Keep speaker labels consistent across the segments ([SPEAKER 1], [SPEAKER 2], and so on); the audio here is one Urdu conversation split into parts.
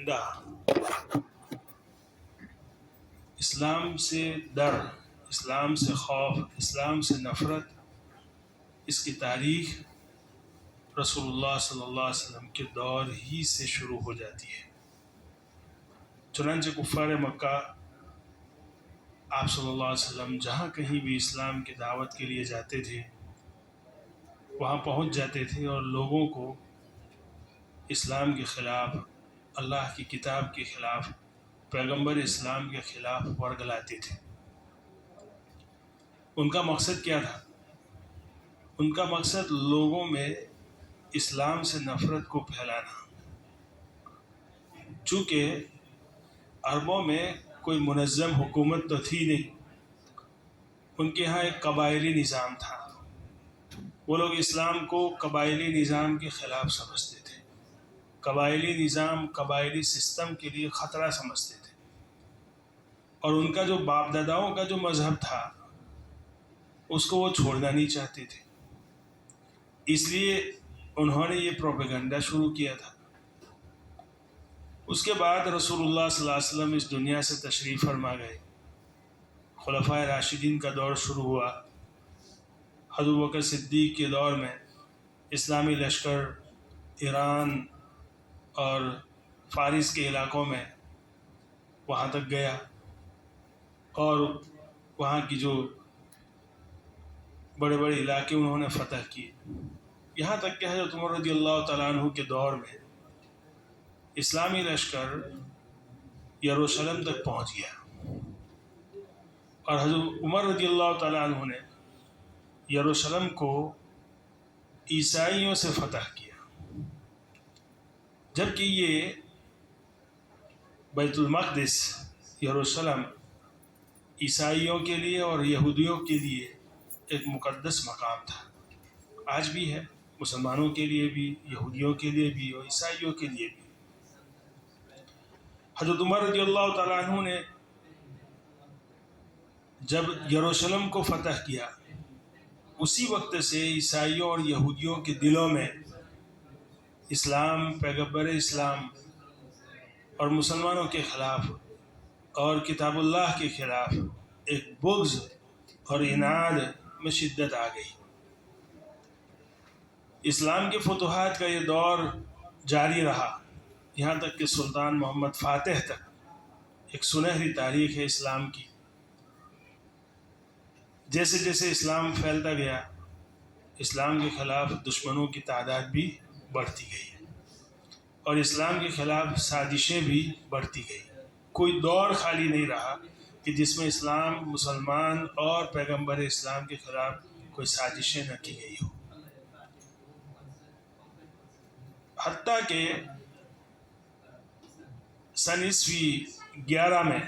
[SPEAKER 1] ردہ، اسلام سے ڈر، اسلام سے خوف، اسلام سے نفرت، اس کی تاریخ رسول اللہ صلی اللہ علیہ وسلم کے دور ہی سے شروع ہو جاتی ہے۔ چنانچہ کفار مکہ آپ صلی اللہ علیہ وسلم جہاں کہیں بھی اسلام کی دعوت کے لیے جاتے تھے وہاں پہنچ جاتے تھے اور لوگوں کو اسلام کے خلاف، اللہ کی کتاب کے خلاف، پیغمبر اسلام کے خلاف ورگلاتے تھے۔ ان کا مقصد کیا تھا؟ ان کا مقصد لوگوں میں اسلام سے نفرت کو پھیلانا۔ چونکہ عربوں میں کوئی منظم حکومت تو تھی نہیں، ان کے ہاں ایک قبائلی نظام تھا۔ وہ لوگ اسلام کو قبائلی نظام کے خلاف سمجھتے تھے، قبائلی نظام، قبائلی سسٹم کے لیے خطرہ سمجھتے تھے، اور ان کا جو باپ داداؤں کا جو مذہب تھا اس کو وہ چھوڑنا نہیں چاہتے تھے۔ اس لیے انہوں نے یہ پروپیگنڈا شروع کیا تھا۔ اس کے بعد رسول اللہ صلی اللہ علیہ وسلم اس دنیا سے تشریف فرما گئے، خلفائے راشدین کا دور شروع ہوا۔ حضرت بکر صدیق کے دور میں اسلامی لشکر ایران اور فارس کے علاقوں میں وہاں تک گیا اور وہاں کی جو بڑے بڑے علاقے انہوں نے فتح کیے، یہاں تک کہ حضرت عمر رضی اللہ تعالیٰ عنہ کے دور میں اسلامی لشکر یروشلم تک پہنچ گیا، اور حضرت عمر رضی اللہ تعالیٰ عنہ نے یروشلم کو عیسائیوں سے فتح کیا، جبکہ یہ بیت المقدس یروشلم عیسائیوں کے لیے اور یہودیوں کے لیے ایک مقدس مقام تھا۔ آج بھی ہے، مسلمانوں کے لیے بھی، یہودیوں کے لیے بھی اور عیسائیوں کے لیے بھی۔ حضرت عمر رضی اللہ تعالیٰ عنہ نے جب یروشلم کو فتح کیا، اسی وقت سے عیسائیوں اور یہودیوں کے دلوں میں اسلام، پیغمبر اسلام اور مسلمانوں کے خلاف اور کتاب اللہ کے خلاف ایک بغض اور عناد میں شدت آ گئی۔ اسلام کے فتوحات کا یہ دور جاری رہا یہاں تک کہ سلطان محمد فاتح تک ایک سنہری تاریخ ہے اسلام کی۔ جیسے جیسے اسلام پھیلتا گیا، اسلام کے خلاف دشمنوں کی تعداد بھی بڑھتی گئی اور اسلام کے خلاف سازشیں بھی بڑھتی گئی۔ کوئی دور خالی نہیں رہا کہ جس میں اسلام، مسلمان اور پیغمبر اسلام کے خلاف کوئی سازشیں نہ کی گئی ہو۔ حتیٰ کہ سن عیسوی 11 میں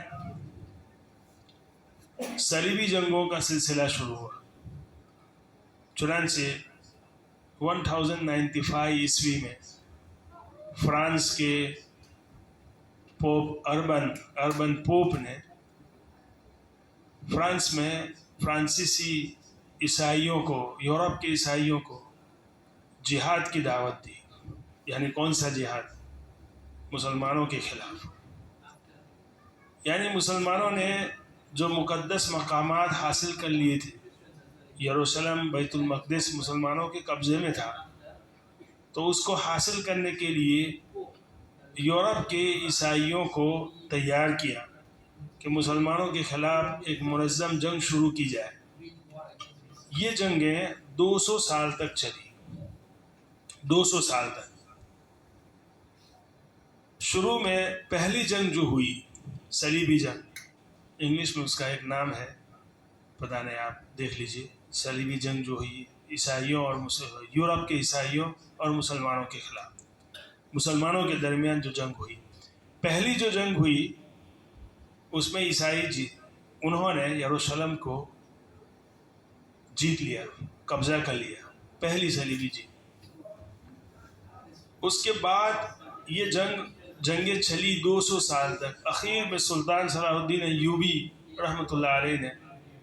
[SPEAKER 1] صلیبی جنگوں کا سلسلہ شروع ہوا۔ چنانچہ 1095 عیسوی میں فرانس کے پوپ اربن پوپ نے فرانس میں فرانسیسی عیسائیوں کو، یورپ کے عیسائیوں کو جہاد کی دعوت دی۔ یعنی کون سا جہاد؟ مسلمانوں کے خلاف۔ یعنی مسلمانوں نے جو مقدس مقامات حاصل کر لیے تھے، یروشلم، بیت المقدس مسلمانوں کے قبضے میں تھا، تو اس کو حاصل کرنے کے لیے یورپ کے عیسائیوں کو تیار کیا کہ مسلمانوں کے خلاف ایک منظم جنگ شروع کی جائے۔ یہ جنگیں 200 سال تک چلی، 200 سال تک۔ شروع میں پہلی جنگ جو ہوئی، صلیبی جنگ، انگلش میں اس کا ایک نام ہے، پتہ نہیں، آپ دیکھ لیجئے۔ صلیبی جنگ جو ہوئی عیسائیوں اور یورپ کے عیسائیوں اور مسلمانوں کے خلاف، مسلمانوں کے درمیان جو جنگ ہوئی، پہلی جو جنگ ہوئی اس میں عیسائی انہوں نے یروشلم کو جیت لیا، قبضہ کر لیا، پہلی صلیبی جنگ۔ اس کے بعد یہ جنگیں چلی 200 سال تک۔ اخیر میں سلطان صلاح الدین ایوبی رحمۃ اللہ علیہ نے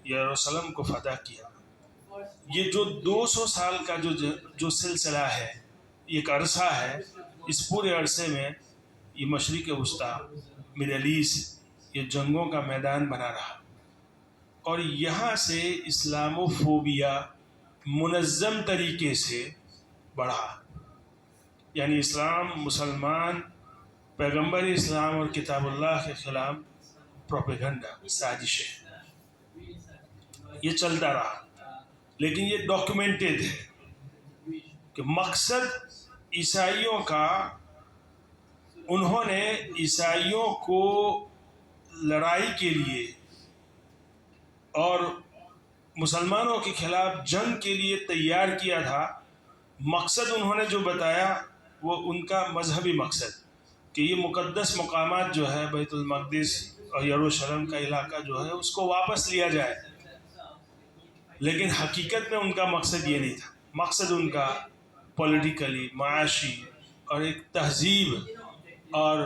[SPEAKER 1] یروشلم کو فتح کیا۔ یہ جو 200 سال کا جو سلسلہ ہے، ایک عرصہ ہے، اس پورے عرصے میں یہ مشرق وسطی، مڈل ایسٹ، یہ جنگوں کا میدان بنا رہا، اور یہاں سے اسلاموفوبیا منظم طریقے سے بڑھا. یعنی اسلام، مسلمان، پیغمبر اسلام اور کتاب اللہ کے خلاف پروپیگنڈا، سازشیں، یہ چلتا رہا. لیکن یہ ڈاکیومنٹڈ ہے کہ مقصد عیسائیوں کا، انہوں نے عیسائیوں کو لڑائی کے لیے اور مسلمانوں کے خلاف جنگ کے لیے تیار کیا تھا. مقصد انہوں نے جو بتایا وہ ان کا مذہبی مقصد، کہ یہ مقدس مقامات جو ہے بیت المقدس اور یروشلم کا علاقہ جو ہے اس کو واپس لیا جائے. لیکن حقیقت میں ان کا مقصد یہ نہیں تھا. مقصد ان کا پولیٹیکلی، معاشی اور ایک تہذیب اور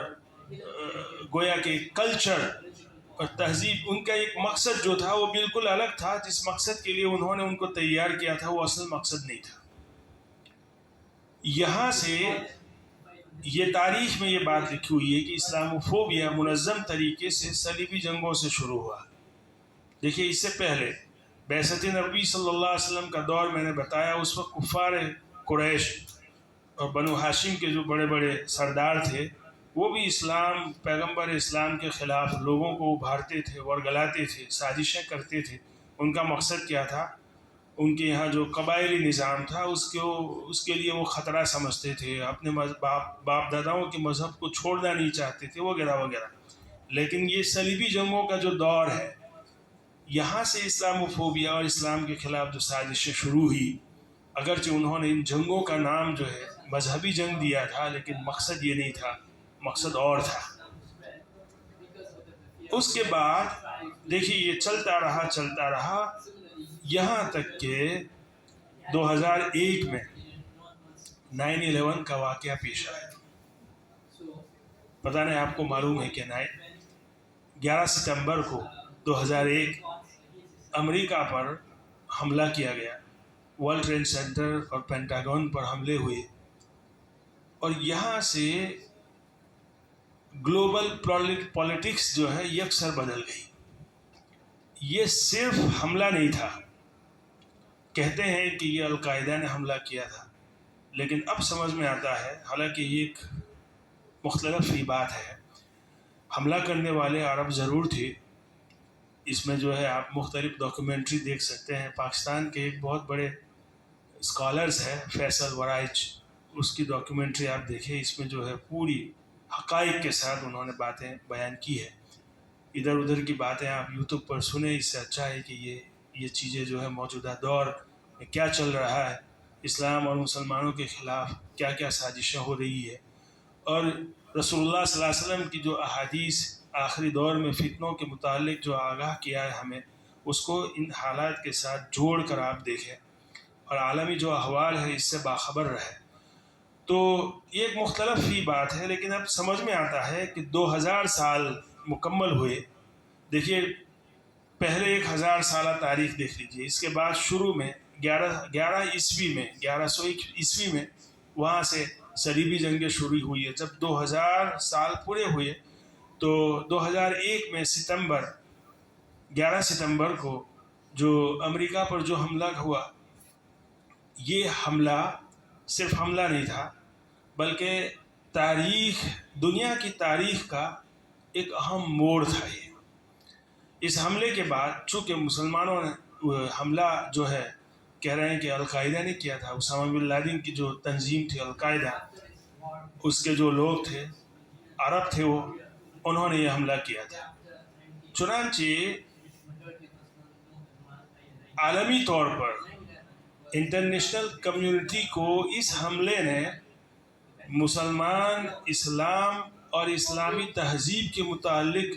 [SPEAKER 1] گویا کہ کلچر اور تہذیب، ان کا ایک مقصد جو تھا وہ بالکل الگ تھا. جس مقصد کے لیے انہوں نے ان کو تیار کیا تھا وہ اصل مقصد نہیں تھا. یہاں سے یہ تاریخ میں یہ بات لکھی ہوئی ہے کہ اسلاموفوبیا منظم طریقے سے صلیبی جنگوں سے شروع ہوا. دیکھیے، اس سے پہلے بعثت نبی صلی اللہ علیہ وسلم کا دور میں نے بتایا، اس وقت کفار قریش اور بنو ہاشم کے جو بڑے بڑے سردار تھے وہ بھی اسلام، پیغمبر اسلام کے خلاف لوگوں کو ابھارتے تھے، ورگلاتے تھے، سازشیں کرتے تھے. ان کا مقصد کیا تھا؟ ان کے یہاں جو قبائلی نظام تھا اس کے لیے وہ خطرہ سمجھتے تھے، اپنے باپ داداؤں کے مذہب کو چھوڑنا نہیں چاہتے تھے، وغیرہ وغیرہ. لیکن یہ صلیبی جنگوں کا جو دور ہے، یہاں سے اسلاموفوبیا اور اسلام کے خلاف جو سازشیں شروع ہوئی، اگرچہ انہوں نے ان جنگوں کا نام جو ہے مذہبی جنگ دیا تھا، لیکن مقصد یہ نہیں تھا، مقصد اور تھا. اس کے بعد دیکھیے یہ چلتا رہا یہاں تک کہ 2001 میں 9/11 کا واقعہ پیش آیا. پتہ نہیں آپ کو معلوم ہے کہ 11 ستمبر کو 2001 امریکہ پر حملہ کیا گیا. ورلڈ ٹریڈ سینٹر اور پینٹاگون پر حملے ہوئے، اور یہاں سے گلوبل پالیٹکس جو ہے یکسر بدل گئی. یہ صرف حملہ نہیں تھا. کہتے ہیں کہ یہ القاعدہ نے حملہ کیا تھا، لیکن اب سمجھ میں آتا ہے، حالانکہ یہ ایک مختلف ہی بات ہے، حملہ کرنے والے عرب ضرور تھے. اس میں جو ہے آپ مختلف ڈاکیومنٹری دیکھ سکتے ہیں. پاکستان کے ایک بہت بڑے اسکالرز ہیں فیصل ورائچ، اس کی ڈاکیومنٹری آپ دیکھیں. اس میں جو ہے پوری حقائق کے ساتھ انہوں نے باتیں بیان کی ہے. ادھر ادھر کی باتیں آپ یوٹیوب پر سنیں، اس سے اچھا ہے کہ یہ چیزیں جو ہے موجودہ دور میں کیا چل رہا ہے، اسلام اور مسلمانوں کے خلاف کیا کیا سازشیں ہو رہی ہے، اور رسول اللہ صلی اللہ علیہ وسلم کی جو احادیث آخری دور میں فتنوں کے متعلق جو آگاہ کیا ہے ہمیں، اس کو ان حالات کے ساتھ جوڑ کر آپ دیکھیں اور عالمی جو احوال ہے اس سے باخبر رہے. تو یہ ایک مختلف ہی بات ہے، لیکن اب سمجھ میں آتا ہے کہ 2000 سال مکمل ہوئے. دیکھیے پہلے 1000 سالہ تاریخ دیکھ لیجئے، اس کے بعد شروع میں 1101 عیسوی میں وہاں سے صلیبی جنگیں شروع ہوئی ہے. جب 2000 سال پورے ہوئے تو 2001 میں 11 ستمبر کو جو امریکہ پر جو حملہ ہوا، یہ حملہ صرف حملہ نہیں تھا بلکہ دنیا کی تاریخ کا ایک اہم موڑ تھا. اس حملے کے بعد چونکہ مسلمانوں نے حملہ جو ہے کہہ رہے ہیں کہ القاعدہ نے کیا تھا، اسامہ بن لادن کی جو تنظیم تھی القاعدہ، اس کے جو لوگ تھے عرب تھے، انہوں نے یہ حملہ کیا تھا. چنانچہ عالمی طور پر انٹرنیشنل کمیونٹی کو اس حملے نے مسلمان، اسلام اور اسلامی تہذیب کے متعلق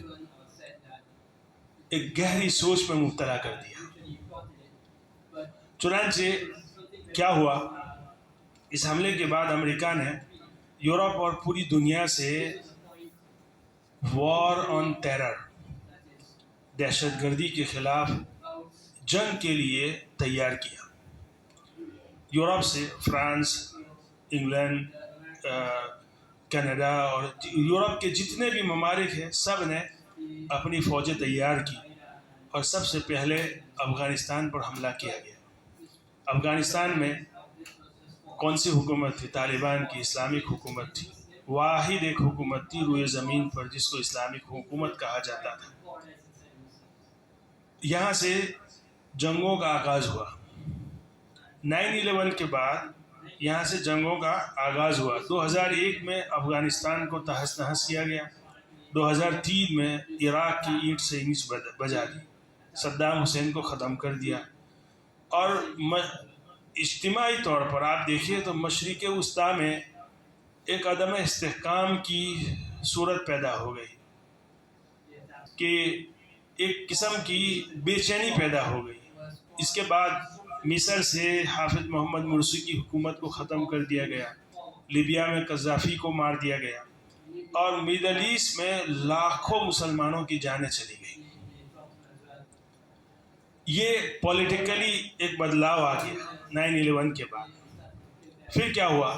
[SPEAKER 1] ایک گہری سوچ میں مبتلا کر دیا. چنانچہ کیا ہوا، اس حملے کے بعد امریکہ نے یورپ اور پوری دنیا سے وار آن ٹیرر، دہشت گردی کے خلاف جنگ کے لیے تیار کیا. یورپ سے فرانس، انگلینڈ، کینیڈا اور یورپ کے جتنے بھی ممالک ہیں سب نے اپنی فوجیں تیار کی اور سب سے پہلے افغانستان پر حملہ کیا گیا. افغانستان میں کون سی حکومت تھی؟ طالبان کی اسلامک حکومت تھی. واحد ایک حکومت تھی روئے زمین پر جس کو اسلامک حکومت کہا جاتا تھا. یہاں سے جنگوں کا آغاز ہوا. 9/11 کے بعد یہاں سے جنگوں کا آغاز ہوا. 2001 میں افغانستان کو تہس نہس کیا گیا. 2003 میں عراق کی اینٹ سے اینٹ بجا دی. صدام حسین کو ختم کر دیا. اور اجتماعی طور پر آپ دیکھیے تو مشرق وسطیٰ میں ایک عدم استحکام کی صورت پیدا ہو گئی کہ ایک قسم کی بے چینی پیدا ہو گئی. اس کے بعد مصر سے حافظ محمد مرسی کی حکومت کو ختم کر دیا گیا. لیبیا میں قذافی کو مار دیا گیا اور میڈل ایسٹ میں لاکھوں مسلمانوں کی جانیں چلی گئی. یہ پولیٹیکلی ایک بدلاؤ آ گیا 9/11 کے بعد. پھر کیا ہوا؟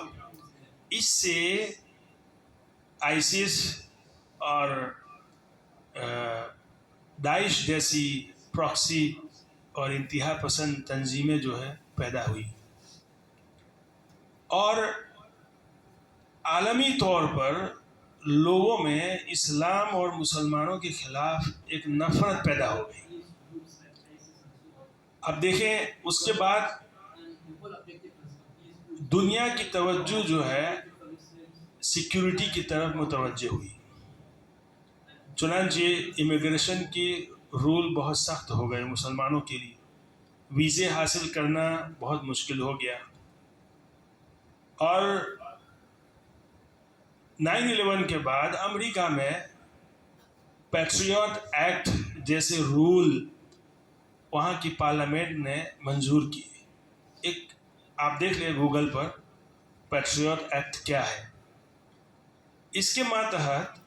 [SPEAKER 1] اس سے آئیسس اور داعش جیسی پراکسی اور انتہا پسند تنظیمیں جو ہے پیدا ہوئی اور عالمی طور پر لوگوں میں اسلام اور مسلمانوں کے خلاف ایک نفرت پیدا ہو گئی. اب دیکھیں اس کے بعد دنیا کی توجہ جو ہے سیکیورٹی کی طرف متوجہ ہوئی. چنانچہ امیگریشن کی رول بہت سخت ہو گئے مسلمانوں کے لیے. ویزے حاصل کرنا بہت مشکل ہو گیا. اور 9/11 کے بعد امریکہ میں پیٹریوٹ ایکٹ جیسے رول وہاں کی پارلیمنٹ نے منظور کی. ایک آپ دیکھ لیں گوگل پر پیٹریوٹ ایکٹ کیا ہے. اس کے ماتحت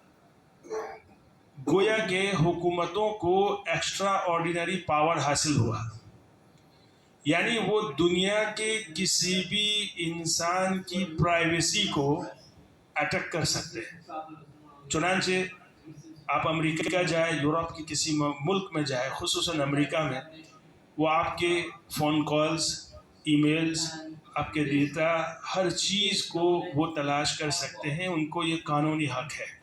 [SPEAKER 1] گویا کہ حکومتوں کو ایکسٹرا آرڈینری پاور حاصل ہوا. یعنی وہ دنیا کے کسی بھی انسان کی پرائیویسی کو اٹیک کر سکتے ہیں. چنانچہ آپ امریکہ جائیں، یورپ کے کسی ملک میں جائیں، خصوصاً امریکہ میں، وہ آپ کے فون کالز، ای میلز، آپ کے ڈیٹا، ہر چیز کو وہ تلاش کر سکتے ہیں. ان کو یہ قانونی حق ہے.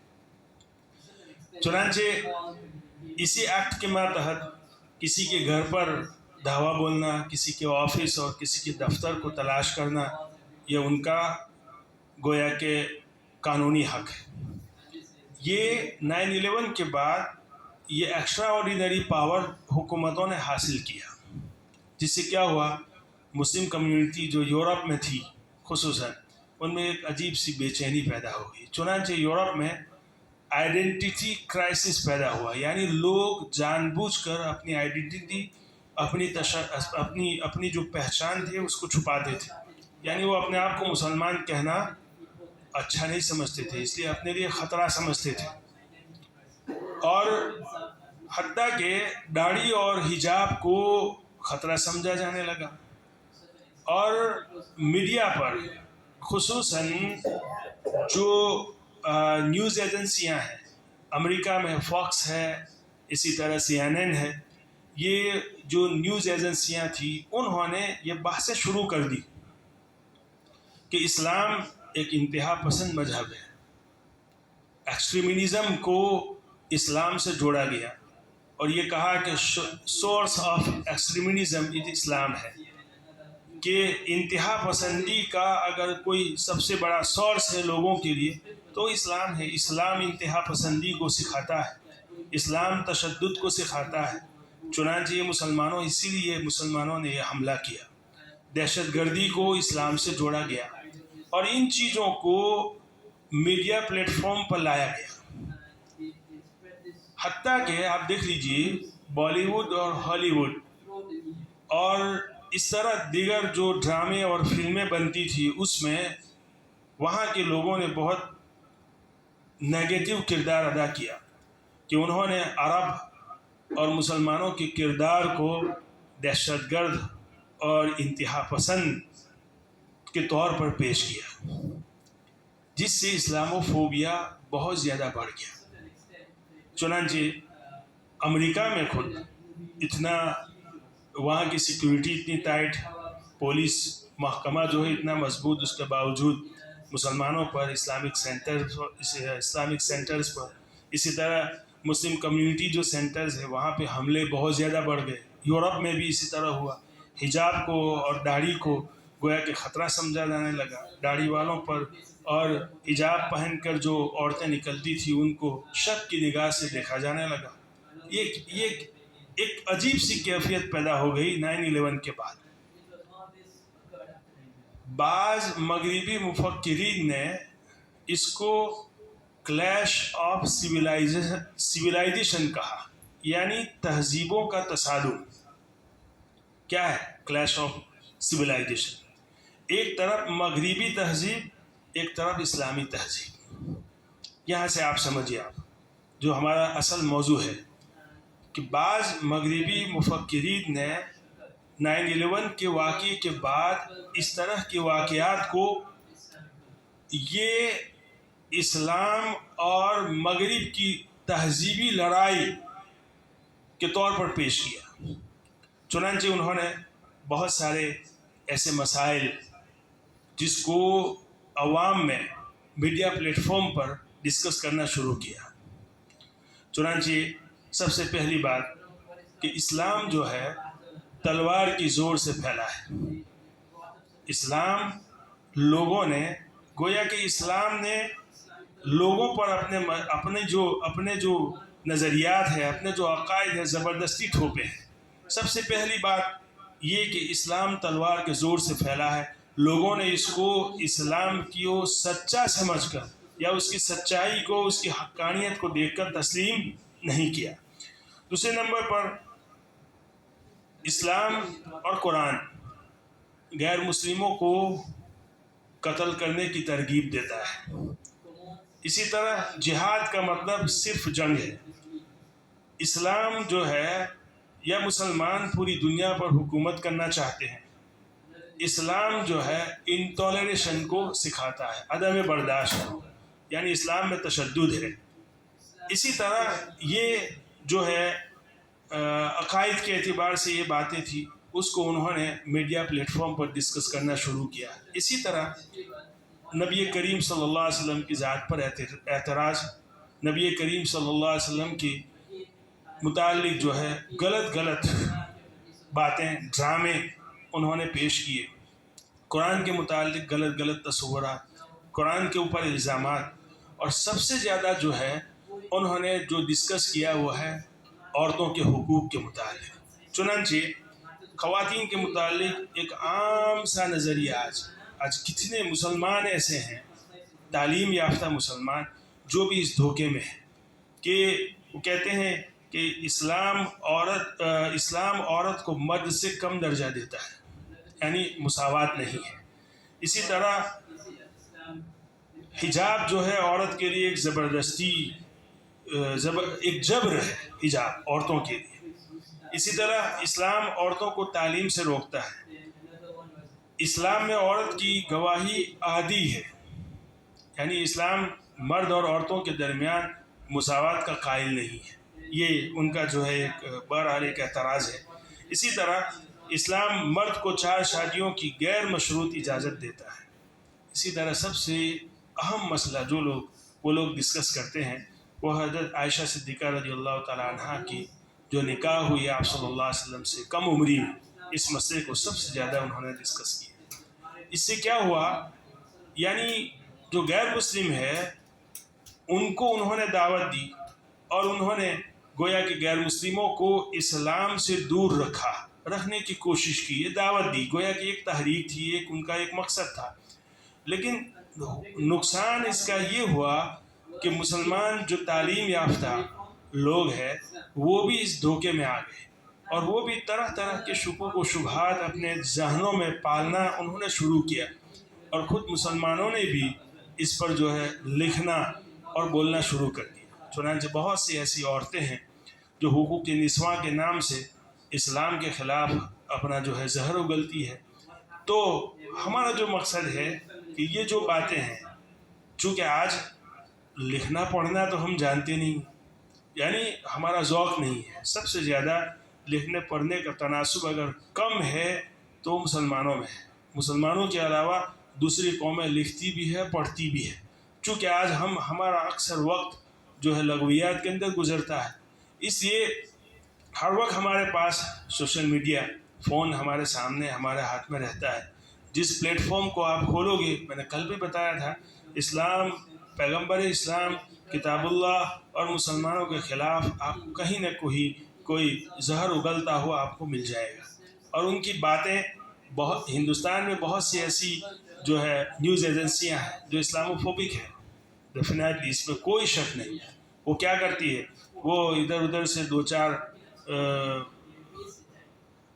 [SPEAKER 1] چنانچہ اسی ایکٹ کے ماتحت کسی کے گھر پر دھاوا بولنا، کسی کے آفس اور کسی کے دفتر کو تلاش کرنا، یہ ان کا گویا کہ قانونی حق ہے. یہ 9/11 کے بعد یہ ایکسٹرا آرڈینری پاور حکومتوں نے حاصل کیا، جس سے کیا ہوا؟ مسلم کمیونٹی جو یورپ میں تھی خصوصاً، ان میں ایک عجیب سی بے چینی پیدا ہو گئی. چنانچہ یورپ میں آئیڈینٹی کرائسس پیدا ہوا. یعنی لوگ جان بوجھ کر اپنی آئیڈینٹی، اپنی جو پہچان تھی اس کو چھپاتے تھے. یعنی وہ اپنے آپ کو مسلمان کہنا اچھا نہیں سمجھتے تھے، اس لیے اپنے لیے خطرہ سمجھتے تھے. اور حتیٰ کہ داڑھی اور حجاب کو خطرہ سمجھا جانے لگا. اور میڈیا پر خصوصاً جو نیوز ایجنسیاں ہیں، امریکہ میں فاکس ہے، اسی طرح CNN ہے، یہ جو نیوز ایجنسیاں تھیں انہوں نے یہ بحثیں شروع کر دی کہ اسلام ایک انتہا پسند مذہب ہے. ایکسٹریمزم کو اسلام سے جوڑا گیا اور یہ کہا کہ سورس آف ایکسٹریمزم اسلام ہے، کہ انتہا پسندی کا اگر کوئی سب سے بڑا سورس ہے لوگوں کے لیے تو اسلام ہے. اسلام انتہا پسندی کو سکھاتا ہے، اسلام تشدد کو سکھاتا ہے. چنانچہ یہ اسی لیے مسلمانوں نے یہ حملہ کیا. دہشت گردی کو اسلام سے جوڑا گیا اور ان چیزوں کو میڈیا پلیٹ فارم پر لایا گیا. حتیٰ کہ آپ دیکھ لیجئے بالی ووڈ اور ہالی ووڈ اور اس طرح دیگر جو ڈرامے اور فلمیں بنتی تھی، اس میں وہاں کے لوگوں نے بہت نیگیٹو کردار ادا کیا کہ انہوں نے عرب اور مسلمانوں کے کردار کو دہشت گرد اور انتہا پسند کے طور پر پیش کیا. جس سے اسلاموفوبیا بہت زیادہ بڑھ گیا. چنانچہ امریکہ میں خود اتنا وہاں کی سیکیورٹی اتنی ٹائٹ، پولیس محکمہ جو ہے اتنا مضبوط، اس کے باوجود مسلمانوں پر اسلامک سینٹرز پر، اسی طرح مسلم کمیونٹی جو سینٹرز ہیں وہاں پہ حملے بہت زیادہ بڑھ گئے. یورپ میں بھی اسی طرح ہوا. حجاب کو اور داڑھی کو گویا کہ خطرہ سمجھا جانے لگا. داڑھی والوں پر اور حجاب پہن کر جو عورتیں نکلتی تھیں ان کو شک کی نگاہ سے دیکھا جانے لگا. یہ ایک عجیب سی کیفیت پیدا ہو گئی 9/11 کے بعد. بعض مغربی مفکرین نے اس کو کلیش آف سویلائزیشن کہا، یعنی تہذیبوں کا تصادم. کیا ہے کلیش آف سویلائزیشن؟ ایک طرف مغربی تہذیب، ایک طرف اسلامی تہذیب. یہاں سے آپ سمجھیے، آپ جو ہمارا اصل موضوع ہے کہ بعض مغربی مفکرین نے 9/11 کے واقعے کے بعد اس طرح کے واقعات کو یہ اسلام اور مغرب کی تہذیبی لڑائی کے طور پر پیش کیا. چنانچہ انہوں نے بہت سارے ایسے مسائل جس کو عوام میں میڈیا پلیٹ فارم پر ڈسکس کرنا شروع کیا. چنانچہ سب سے پہلی بات کہ اسلام جو ہے تلوار کی زور سے پھیلا ہے. اسلام لوگوں نے گویا کہ اسلام نے لوگوں پر اپنے جو نظریات ہیں، اپنے جو عقائد ہیں زبردستی تھوپے ہیں. سب سے پہلی بات یہ کہ اسلام تلوار کے زور سے پھیلا ہے. لوگوں نے اس کو اسلام کی سچا سمجھ کر یا اس کی سچائی کو، اس کی حقانیت کو دیکھ کر تسلیم نہیں کیا. دوسرے نمبر پر اسلام اور قرآن غیر مسلموں کو قتل کرنے کی ترغیب دیتا ہے. اسی طرح جہاد کا مطلب صرف جنگ ہے. اسلام جو ہے یا مسلمان پوری دنیا پر حکومت کرنا چاہتے ہیں. اسلام جو ہے انٹالریشن کو سکھاتا ہے، عدم برداشت، یعنی اسلام میں تشدد ہے. اسی طرح یہ جو ہے عقائد کے اعتبار سے یہ باتیں تھیں، اس کو انہوں نے میڈیا پلیٹ فارم پر ڈسکس کرنا شروع کیا. اسی طرح نبی کریم صلی اللہ علیہ وسلم کی ذات پر اعتراض، نبی کریم صلی اللہ علیہ وسلم کی متعلق جو ہے غلط باتیں، ڈرامے انہوں نے پیش کیے. قرآن کے متعلق غلط تصورات، قرآن کے اوپر الزامات، اور سب سے زیادہ جو ہے انہوں نے جو ڈسکس کیا وہ ہے عورتوں کے حقوق کے متعلق. چنانچہ خواتین کے متعلق ایک عام سا نظریہ آج کتنے مسلمان ایسے ہیں، تعلیم یافتہ مسلمان، جو بھی اس دھوکے میں ہیں کہ وہ کہتے ہیں کہ اسلام عورت کو مرد سے کم درجہ دیتا ہے، یعنی مساوات نہیں ہے. اسی طرح حجاب جو ہے عورت کے لیے ایک زبردستی ایک جبر ہے حجاب عورتوں کے لیے. اسی طرح اسلام عورتوں کو تعلیم سے روکتا ہے. اسلام میں عورت کی گواہی عادی ہے، یعنی اسلام مرد اور عورتوں کے درمیان مساوات کا قائل نہیں ہے. یہ ان کا جو ہے ایک بہرحال ایک اعتراض ہے. اسی طرح اسلام مرد کو 4 شادیوں کی غیر مشروط اجازت دیتا ہے. اسی طرح سب سے اہم مسئلہ جو وہ لوگ ڈسکس کرتے ہیں وہ حضرت عائشہ صدیقہ رضی اللہ تعالیٰ عنہ کی جو نکاح ہوئی آپ صلی اللہ علیہ وسلم سے کم عمری میں، اس مسئلے کو سب سے زیادہ انہوں نے ڈسکس کیا. اس سے کیا ہوا، یعنی جو غیر مسلم ہے ان کو انہوں نے دعوت دی اور انہوں نے گویا کہ غیر مسلموں کو اسلام سے دور رکھنے کی کوشش کی. یہ دعوت دی، گویا کہ ایک تحریک تھی، ان کا ایک مقصد تھا. لیکن نقصان اس کا یہ ہوا کہ مسلمان جو تعلیم یافتہ لوگ ہیں وہ بھی اس دھوکے میں آ گئے اور وہ بھی طرح طرح کے شکوک و شبہات اپنے ذہنوں میں پالنا انہوں نے شروع کیا. اور خود مسلمانوں نے بھی اس پر جو ہے لکھنا اور بولنا شروع کر دیا. چنانچہ بہت سی ایسی عورتیں ہیں جو حقوق نسواں کے نام سے اسلام کے خلاف اپنا جو ہے زہر اگلتی ہے. تو ہمارا جو مقصد ہے کہ یہ جو باتیں ہیں چونکہ آج لکھنا پڑھنا تو ہم جانتے نہیں، یعنی ہمارا ذوق نہیں ہے. سب سے زیادہ لکھنے پڑھنے کا تناسب اگر کم ہے تو مسلمانوں میں ہے. مسلمانوں کے علاوہ دوسری قومیں لکھتی بھی ہے، پڑھتی بھی ہے. چونکہ آج ہمارا اکثر وقت جو ہے لغویات کے اندر گزرتا ہے، اس لیے ہر وقت ہمارے پاس سوشل میڈیا، فون ہمارے سامنے ہمارے ہاتھ میں رہتا ہے. جس پلیٹ فارم کو آپ کھولو گے، میں نے کل بھی بتایا تھا، اسلام، پیغمبر اسلام، کتاب اللہ اور مسلمانوں کے خلاف آپ کہیں نہ کوئی زہر اگلتا ہوا آپ کو مل جائے گا. اور ان کی باتیں بہت، ہندوستان میں بہت سی ایسی جو ہے نیوز ایجنسیاں ہیں جو اسلاموفوبک ہیں. ڈیفینیٹلی اس میں کوئی شک نہیں ہے. وہ کیا کرتی ہے، وہ ادھر ادھر سے دو چار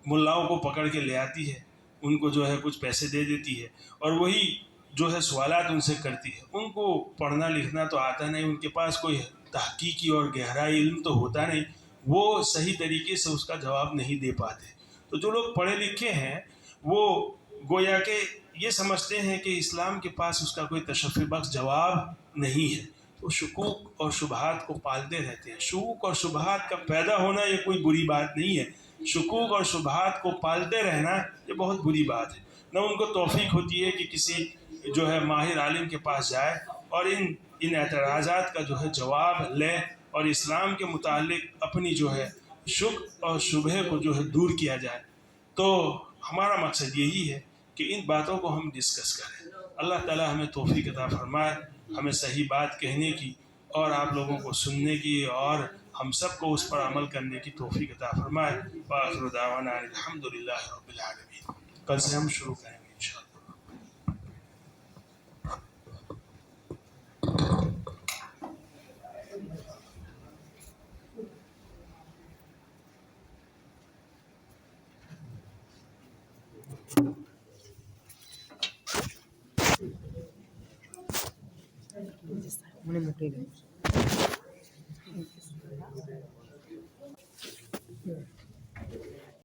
[SPEAKER 1] ملاؤں کو پکڑ کے لے آتی ہے، ان کو جو ہے کچھ پیسے دے دیتی ہے، اور وہی جو ہے سوالات ان سے کرتی ہے. ان کو پڑھنا لکھنا تو آتا نہیں، ان کے پاس کوئی تحقیقی اور گہرا علم تو ہوتا نہیں، وہ صحیح طریقے سے اس کا جواب نہیں دے پاتے. تو جو لوگ پڑھے لکھے ہیں وہ گویا کہ یہ سمجھتے ہیں کہ اسلام کے پاس اس کا کوئی تشفی بخش جواب نہیں ہے. وہ شکوک اور شبہات کو پالتے رہتے ہیں. شکوک اور شبہات کا پیدا ہونا یہ کوئی بری بات نہیں ہے. شکوک اور شبہات کو پالتے رہنا یہ بہت بری بات ہے. نہ ان کو توفیق ہوتی ہے کہ کسی جو ہے ماہر عالم کے پاس جائے اور ان اعتراضات کا جو ہے جواب لے اور اسلام کے متعلق اپنی جو ہے شک اور شبہ کو جو ہے دور کیا جائے. تو ہمارا مقصد یہی ہے کہ ان باتوں کو ہم ڈسکس کریں. اللہ تعالی ہمیں توفیق عطا فرمائے، ہمیں صحیح بات کہنے کی اور آپ لوگوں کو سننے کی، اور ہم سب کو اس پر عمل کرنے کی توفیق عطا فرمائے. وآخر دعوانا الحمدللہ رب العالمین. کل سے ہم شروع کریں گے انشاءاللہ.
[SPEAKER 2] Ini mungkin.